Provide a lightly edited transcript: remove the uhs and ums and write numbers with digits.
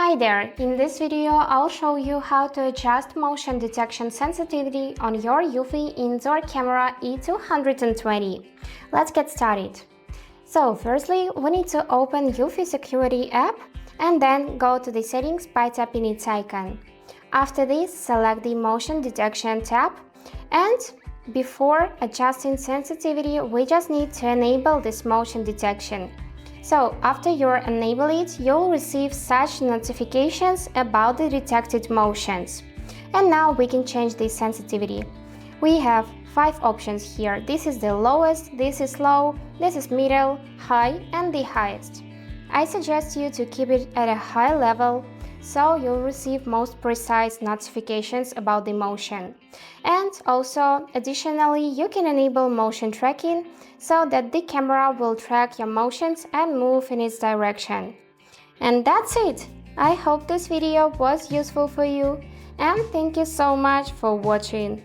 Hi there, in this video I'll show you how to adjust motion detection sensitivity on your Eufy Indoor Camera E220. Let's get started. So firstly, we need to open Eufy Security app and then go to the settings by tapping its icon. After this, select the motion detection tab, and before adjusting sensitivity, we just need to enable this motion detection. So, after you enable it, you'll receive such notifications about the detected motions. And now we can change the sensitivity. We have 5 options here. This is the lowest, this is low, this is middle, high, and the highest. I suggest you to keep it at a high level, so you'll receive most precise notifications about the motion. And also, additionally, you can enable motion tracking so that the camera will track your motions and move in its direction. And that's it! I hope this video was useful for you, and thank you so much for watching.